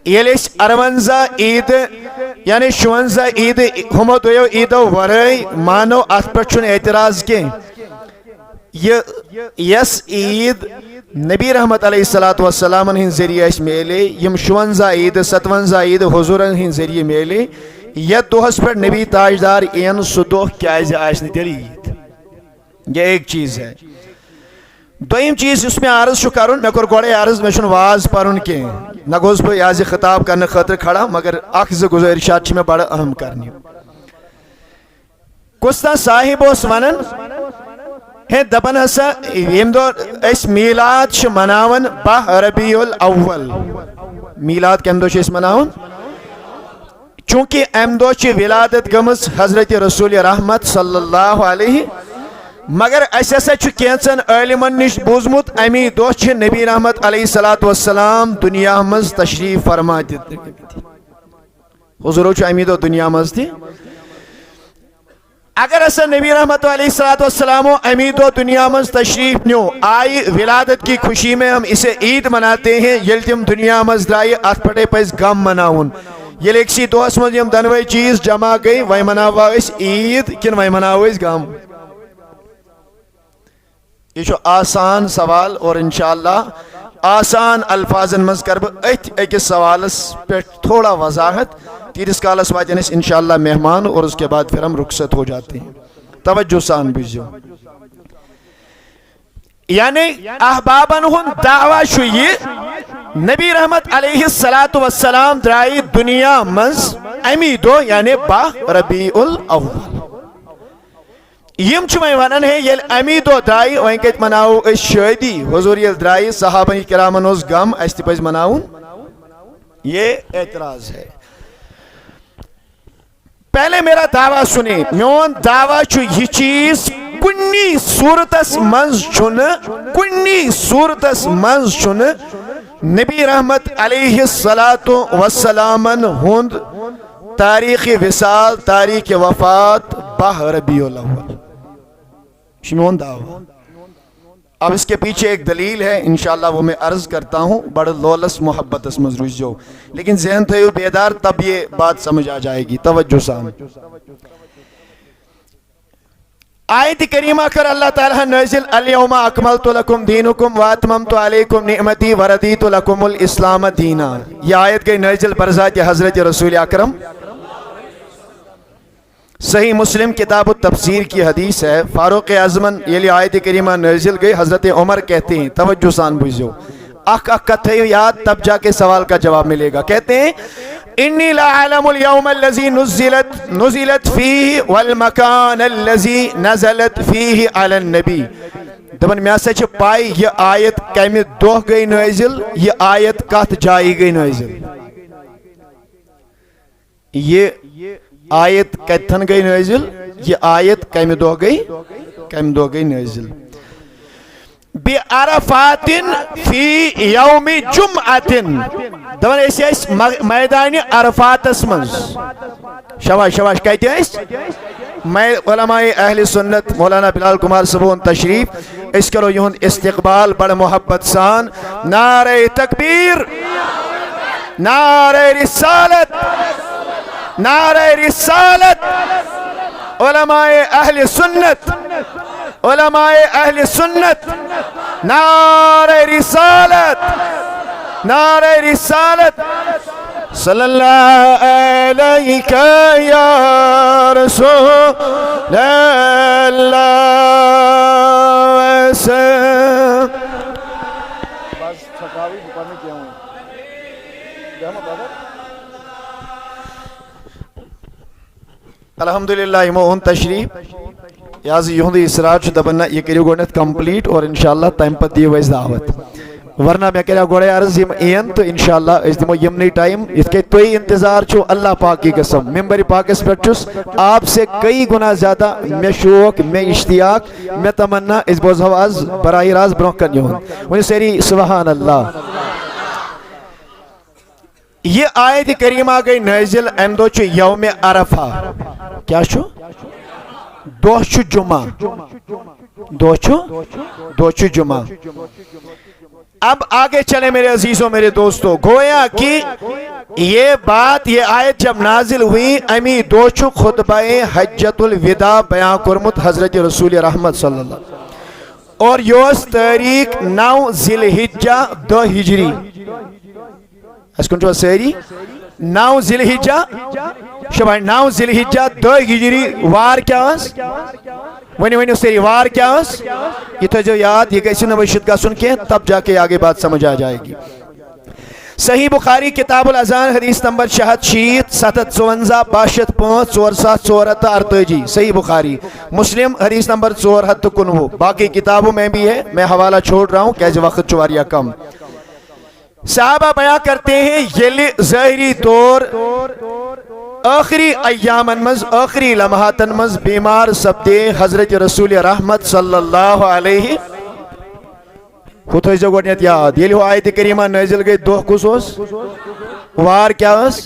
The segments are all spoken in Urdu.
یل ارونزہ عید یعنی 56 عید ہمو دویو عیدو ورائے مانو ات پہ اعتراض کی یس عید نبی رحمت علیہ السلام ہن ذریعہ میلے یم 56 عید 57 عید حضور ہن ذریعہ میلے یت دہس پہ نبی تاجدار این سہ دہ کیازِ آسہ نہ تیلہِ عید یہ ایک چیز ہے دویم چیز اس میں عرض کرن مے کور گوڑے عرض مے چھن واز پرن کی نہ گوس بہ یازِ خطاب کرنے خاطر کھڑا مگر اکھ زٕ گزارشات چھ مے بڑا اہم کرنی کُستا صاحب اوس ونان ہے دپان ہسا یم دو اس میلاد چھ مناون 12 ربیع الاول میلاد کم دو چھ مناون چونکہ ام دو چھ ولادت گمز حضرت رسول رحمت صلی اللہ علیہ مگر اس ہسا چھ کینچن عالمن نش بوزمت امی دو چھ نبی رحمت علیہ السلام دنیا مز تشریف فرما دت حضور چھ امی دو دنیا مز تھی اگر ایسا نبی رحمت علیہ السلام امی دو دنیا مز تشریف نیو آئی ولادت کی خوشی میں ہم اسے عید مناتے ہیں یل تم دنیا مز درائی ات پٹے پس غم مناون یل اکسی دوس مز یم دنوئی چیز جمع گئی وی مناوا اس عید کن وی مناوا اس غم یہ چھو آسان سوال اور انشاءاللہ آسان الفاظن مز کرب ایک سوالس پہ تھوڑا وضاحت تیرس کالس واتن اس انشاءاللہ مہمان اور اس کے بعد پھر ہم رخصت ہو جاتے ہیں توجہ سان بجو یعنی احبابن ہن دعویٰ شو یہ نبی رحمت علیہ السلام درائی دنیا مز امی دو یعنی 12 ربیع الاول یم چھ ونان ہے یل امی دو درائی وہیں کت مناو اس شادی حضور یل درائی صحابہ کرامن اس غم اس تی پز مناون یہ اعتراض ہے پہلے میرا دعویٰ سنیں میون دعویٰ چھو یہ چیز کنی صورتس منز چھن نبی رحمت علیہ السلام ہند تاریخ وصال تاریخ وفات 12 ربیع الاول میون دعویٰ اب اس کے پیچھے ایک دلیل ہے انشاءاللہ وہ میں عرض کرتا ہوں بڑا لولس محبت اس مزروج جو لیکن ذہن تھے بیدار تب یہ بات سمجھ آ جائے گی توجہ سان آیت کریمہ کر اللہ تعالیٰ نازل الیوم اکملت لکم دینکم واتممت علیکم نعمتی وردیت لکم الاسلام دینا یہ آیت گئی نازل برذات حضرت رسول اکرم صحیح مسلم کتاب التفسیر کی حدیث ہے فاروق اعظمن یہ آیت کریمہ نازل گئی حضرت عمر کہتے ہیں توجہ سان بجھو اک کتھے یاد تب جا کے سوال کا جواب ملے گا کہتے ہیں انی لا اعلم اليوم الذي نزلت فيه والمكان الذي نزلت فيه على النبي دبن میں سے چھ پائی یہ آیت کمی دو گئی نازل یہ آیت کت جائی گئی نازل یہ آیت کتن گئی نازل یہ آیت کمی دو گئی نازل بعرفات فی یوم جمعت دبن ایس میدان عرفات اسمنز شواش کہتے ہیں علماء اہل سنت مولانا بلال کمار صبون تشریف اس کرو یہن استقبال بڑا محبت سان نعرہ تکبیر نعرہ رسالت نعرہ رسالت علماء اہل سنت علماء اہل سنت نعرہ رسالت نعرہ رسالت صلی اللہ علیہ یا رسول اللہ الحمدللہ یمون تشریف یاز یہندی اسرار چھ دبنا یہ کریو گونت کمپلیٹ اور انشاءاللہ ٹائم پر دی ویس دعوت ورنہ میں کہہ گوڑے عرض یم این تو انشاءاللہ اس دمو یمنی ٹائم اس کے توئی انتظار چھو اللہ پاک کی قسم ممبر پاک اس پر چھس آپ سے کئی گنا زیادہ میں شوق میں اشتیاق میں تمنا اس بوز حواز برائی راز برونکن یہن انہیں سیری سبحان اللہ یہ آیت کریمہ گئی نازل اندو چھو یوم عرفہ کیا چھو دو چھو جمعہ اب آگے چلے میرے عزیزوں میرے دوستو، گویا کہ یہ بات یہ آیت جب نازل ہوئی امی دوچو خطبہ حجت الوداع بیان کرمت حضرت رسول رحمت صلی اللہ علیہ وسلم، اور یوس تاریخ 9 ذی الحجہ 2 ہجری، اس کن چھو سیری 9 ذی الحجہ شبہ 9 ذی الحجہ 2 ہجری وار کیا اس ونی سیری وار کیا اس یہ تو جو یاد یہ کیسی نوشت کا سن کے تب جا کے آگے بات سمجھ آ جائے گی۔ صحیح بخاری کتاب الاذان حدیث نمبر 66 754 62 5 4448 صحیح بخاری، مسلم حدیث نمبر 419، باقی کتابوں میں بھی ہے، میں حوالہ چھوڑ رہا ہوں کیسے وقت چواریا کم۔ صحابہ بیان کرتے ہیں یہ ظاہری طور آخری ایامن مز آخری لمحاتن مز بیمار سپدے حضرت رسول رحمت صلی اللہ علیہ خود ہوئی جو گوڑنیت یاد یہ لہو آیت کریمہ نازل گئی دو کسوس وار کیا اس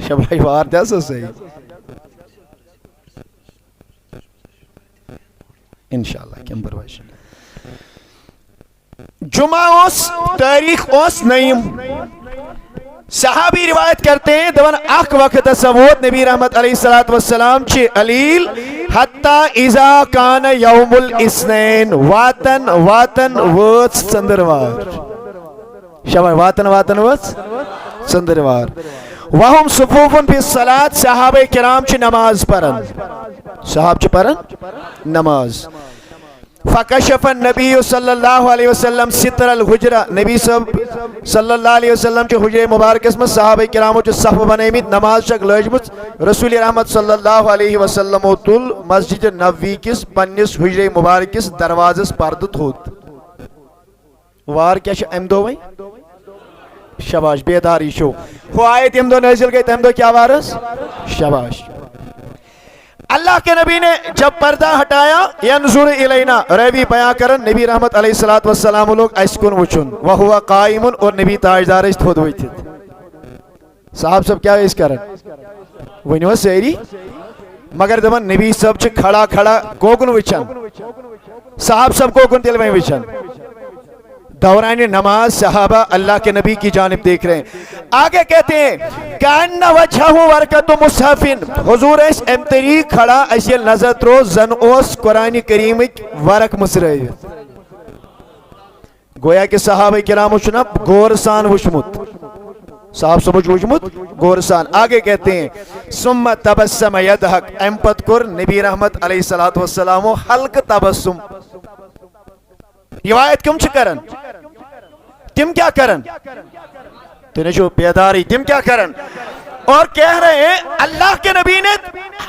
شبائی وار دیا سو صحیح انشاءاللہ کیم برواش جمعہ اس تاریخ اس نیم صحابی روایت کرتے ہیں دون اخ وقت سوود نبی رحمت علیہ السلام چی علیل حتی اذا کان یوم الاسنین واتن وات سندروار شبہ واتن وات سندروار وہم صفوفن فی الصلاة صحابہ کرام چی نماز پرن صحاب چی پرن نماز فکشف النبی صلی اللہ علیہ وسلم ستر الحجرہ نبی صلی اللہ علیہ وسلم کے حجر مبارک اسم صحابہ کرامو جو صحب بنیمید نماز شک لجمت رسول رحمت صلی اللہ علیہ وسلم و طول مسجد نبوی کس پنیس حجر مبارک کس دروازس پردت ہوت وار کیا شا امدو وئی شباش بیداری شو ہو آیت امدو نازل گئی امدو کیا وارس شباش اللہ کے نبی نے جب پردہ ہٹایا ینظر الینا ریوی بیان کرن نبی رحمت علیہ السلام لوگ ایسکن وچن وہوا قائمن اور نبی تاجدار اس تھود ہوئی تھی صاحب سب کیا اس کرن ونیو سیری مگر دمن نبی سب چھ کھڑا کھڑا کوکن وچن صاحب سب کوکن دل میں وچن دوران نماز صحابہ اللہ کے نبی کی جانب دیکھ رہے ہیں آگے کہتے ہیں کاننا وجہہ ورکت مصحفین حضور اس امتری کھڑا ایسی نظر رو زن اوس قرآن کریم ورک مسرئی گویا کہ صحابہ کرام وچنب گورسان وشمت صاحب سمجھ وشمت گورسان آگے کہتے ہیں ثم تبسم یدحق امپت کر نبی رحمت علیہ السلام حلق تبسم روایت کم چکرن تم کیا کرن تینے جو بیداری تم کیا کرن اور کہہ رہے ہیں اللہ کے نبی نے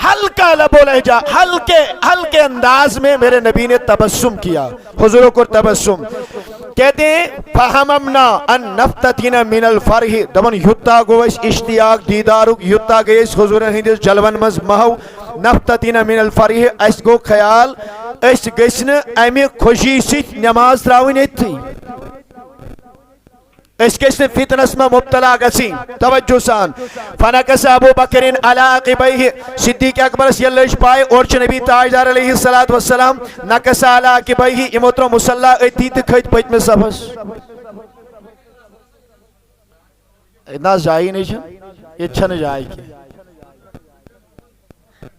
ہلکا لب و لہجہ ہلکے انداز میں میرے نبی نے تبسم کیا حضور کو تبسم کہتے ہیں فہممنا ان نفتتینا من الفرح دمن یتا گوش اشتیاق دیدارک یتا گیس حضور ہندس جلون مز محو نفتتینا من الفرح اس گو خیال اس گسن امی خوشی ست نماز تراؤنی تھی اس کے سے فتنس میں مبتلا گسی توجہ سان فنکس ابو بکرین علا عقبیہ صدیق اکبر سی اللہ پائے اور چھ نبی تاجدار علیہ السلام نکس علا عقبیہ امتر مسلح اتیت کھت پچ میں سفس اتنا جائی نہیں چھن یہ چھن جائی کی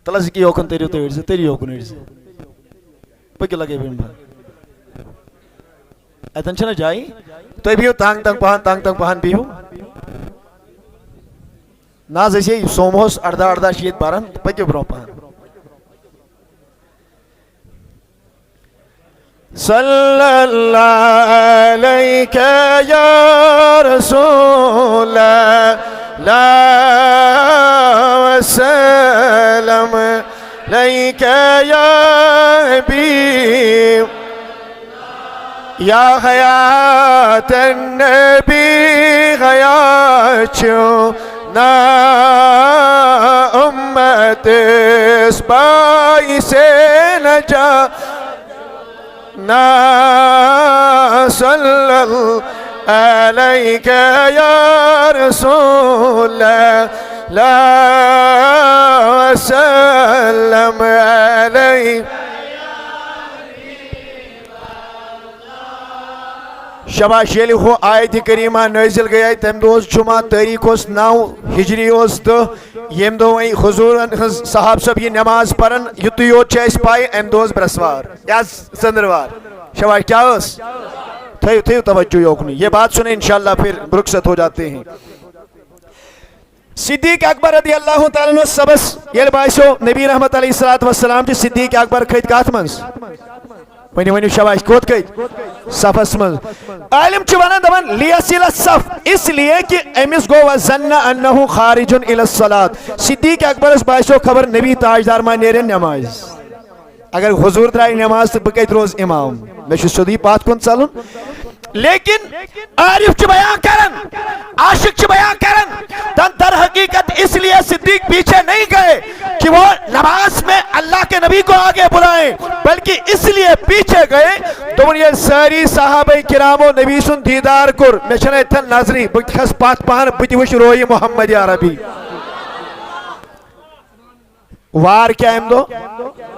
تلس کی ہوکن تیری تو ایڈ سے تیری ہوکن ایڈ سے پکی لگے بھی انبھر ایتن چھنا جائی تو بھی ہو تانگ تنگ پہان بھی ہو ناز ایسی سوموس اردہ شید پارن پکی برو پہان صلی اللہ علیکہ یا رسول اللہ وسلم علیکہ یا حبیب یا حیات النبی غیاچو نا امت اس بائی سے نجا نا صلی اللہ علیکہ یا رسول اللہ وسلم علیکہ شباش ییٚلہِ ہُہ آیتِ کریٖمہ نٲزِل گٔیے تَمہِ دۄہ اوس جُمعہ تٲریٖخ اوس 9 ہجری اوس 10 ییٚمہِ دۄہ وۄنۍ حضوٗرن ہٕنٛز صاحب صٲب یہِ نٮ۪ماز پران یُتُے یوت چھِ اَسہِ پاے اَمہِ دۄہ اوس برٛٮ۪سوار یا ژٔنٛدٕروار شباش کیا ٲس تھٲیِو توجہ یوکُن یہ بات سنیں انشاءاللہ پھر رخصت ہو جاتے ہیں صدیق اکبر رضی اللہ تعالیٰ عنہ سبس ییٚلہِ باسیو نبی رحمت علیہ الصلوۃ والسلام چھِ صدیق اکبر کھٔتۍ کتھ منٛز ؤنِو شباش کوٚت کھٔتۍ صفس منٛز عالم چھِ ونان دپان لیصل الصف اس لیے کہ أمِس گوٚو وظن انہ خارج الی الصلاۃ صدیق اکبرس باسیو خبر نبی تاجدار ما نیرن نماز اگر حضور درائے نماز تو بہ کتہِ روز امام مےٚ چھُ سیوٚدُے پتھ کُن ژلُن لیکن عارف چھُ بیان کران عاشق چھُ بیان کران در حقیقت اس لیے صدیق پیچھے نہیں گئے کہ وہ نماز میں اللہ کے نبی کو آگے بلائیں بلکہ اس لیے پیچھے گئے تو یہ ساری صحابہ کرامو نبی سن دیدار کور میں چھنہ اتن نظری بہ کھس پتھ پہن بہ تہِ وٕچھ روی محمد عربی وار کیا امہ دۄہ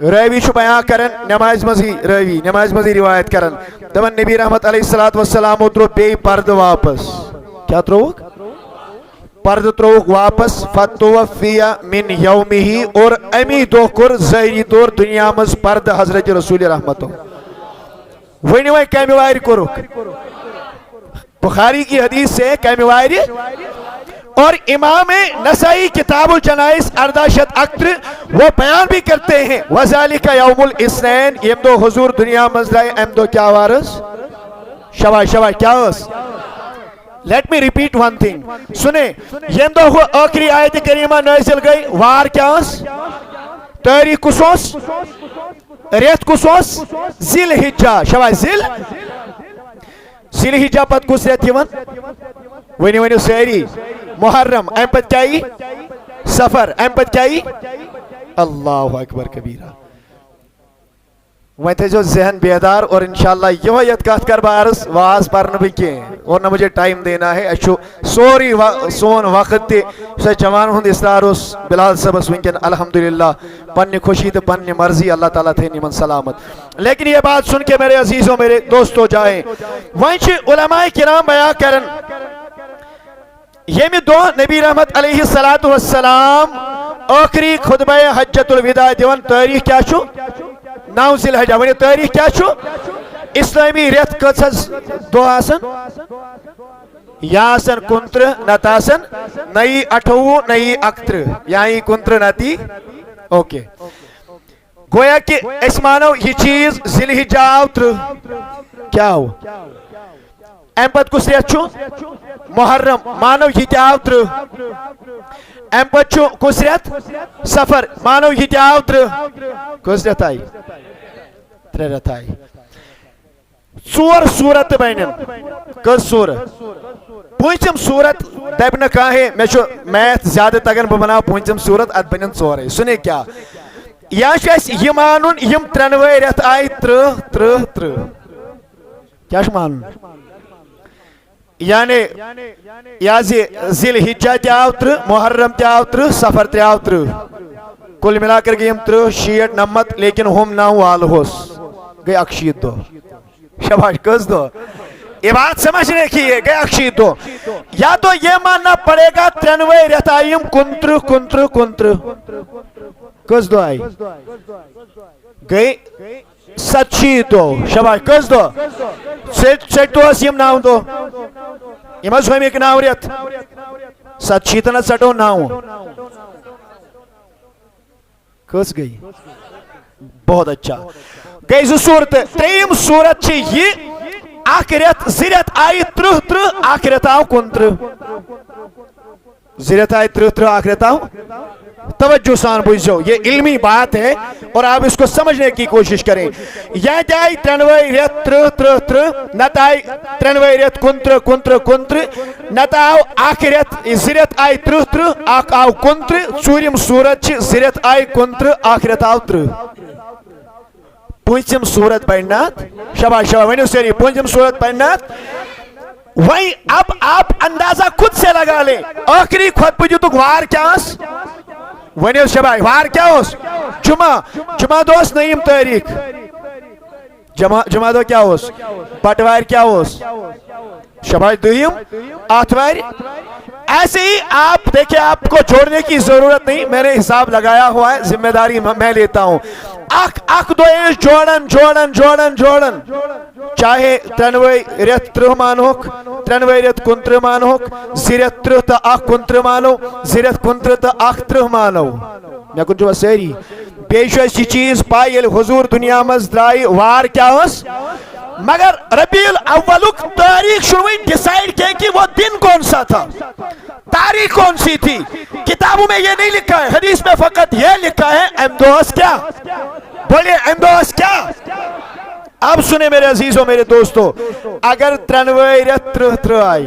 راوی چھُ بیان کران نماز مزی راوی نماز مزی روایت کران دپان نبی رحمت علیہ الصلوۃ والسلام ترو بیٚیہِ پردٕ واپس کیا ترووُکھ پردٕ ترووُکھ واپس فتوفی من یومہ اور امی دۄہ کوٚر ظٲہری طور دنیا منٛز پردٕ حضرت رسول رحمتو ؤنِو وۄنۍ کمہِ وارِ کوٚرُکھ بخاری کی حدیث سے کمہِ وارِ اور امام نسائی کتاب الجنائز 1868 وہ بیان بھی کرتے ہیں وذالک یوم الاثنین یم دو حضور دنیا مزرائے ام دو کیا وارس شباش کیا اس let me repeat one thing سنیں یم دو آخری آیت کریمہ نازل گئی وار کیا اس تاریخ کس اوس ریت کس اوس ذی الحجہ شباش ذی الحجہ پت کس ریت یوان ونیو ساری محرم ام پت کیا سفر ام پت کیا اللہ اکبر کبیرہ وہ تھو ذہن بیدار اور انشاءاللہ یہ یت کت کر بارس واز پرن بھی کی اور نہ مجھے ٹائم دینا ہے اچھو سوری سون وقت تے سو جوان ہند اصرار اس بلال صبس ونکن الحمدللہ پنی خوشی تے پنی مرضی اللہ تعالیٰ تھے نیمن سلامت لیکن یہ بات سن کے میرے عزیزوں میرے دوستو جائیں وہاں علماء کرام بیان کرن یمی دو نبی رحمت علیہ السلام آخری خطبہ حجت الوداع دیوان تاریخ کیا چھو 9 ذی الحجہ ونی تاریخ کیا چھو اسلامی ریت کتس دو آسن یا آسن کنتر نت آسن نئی 28 نئی 31 یعنی کنتر نتی اوکے گویا کہ اس مانو یہ چیز ذی الحجہ آو کیا ہو ام پت کس ریت چھو محرم مانو یہ تہ آو 3 ام پت چھو کس ریت سفر مانو یہ تہ آو 3 کس ریت آئی 3 ریت آئی 4 صورت بینن کس صورت پونچم صورت دب نہ کہیں میں چھو میتھ زیادہ تگن بہ بناو پونچم صورت ات بنن 4 سنے کیا یا چھ اس یہ مانن یم 3 ریت آئی 3 کیا چھ مانن یعنی یا ذی الحجہ تہ آو 3 محرم تہ آو 3 سفر تہ آو 3 کل ملا کر گئی 30 60 90 لیکن ہم 9 وال ہوس گئی 61 دو شباش کس دو یہ بات سمجھنے کی ہے گئی 61 دو یا تو یہ ماننا پڑے گا 93 ریت آئیم کنتر کس دو آئی گئی 87 دو شباش کس دو سیٹ دو اس یم 9 دو یم اس ہوئی ایک 9 ریت 87 تنہ سٹو 9 کس گئی بہت اچھا گئی زو صورت 3 صورت چھ یہ آخریت زیرت آئی 30 آخریت آو 29 زیرت آئی 30 آخریت آو توجہ سان بوجھو یہ علمی بات ہے اور آپ اس کو سمجھنے کی کوشش کریں یہ جائے 93 ریت 30 نت آئی 93 ریت 29 نت آو آخریت زیرت آئی 30 آو 29 ژوٗرِم صورت چھ زیرت آئی 29 آخریت آو 30 پونچم صورت پڑھنات شباش ونیو سیری پونچم صورت پڑھنات وہی اب آپ اندازہ خود سے لگا لیں آخری خود پجو وار کیا اس ونیو شباش وار کیا اس جمعہ دوست نیم تاریخ جمعہ دو کیا ہوس بٹوار کیا ہوس شباش دویم آتوار ایسے ہی آپ دیکھیں آپ کو جوڑنے کی ضرورت نہیں میں نے حساب لگایا ہوا ہے ذمہ داری میں لیتا ہوں اک دو جوڑن چاہے ترنوے ریت 30 مانوک ترنوے ریت 29 مانوک زیرت 30 تا اک 29 مانو زیرت 29 تا اک 30 مانو میں کن جو سیری بیشو ایسی چیز پائی یل حضور دنیا مز درائی وار کیا ہس مگر ربیع الاولک تاریخ شروعی ڈیسائیڈ کیا کہ وہ دن کون سا تھا تاریخ کون سی تھی کتابوں میں یہ نہیں لکھا ہے حدیث میں فقط یہ لکھا ہے امدوس کیا بولیے امدوس کیا اب سنیں میرے عزیزوں میرے دوستو اگر 93 ریت 30 آئی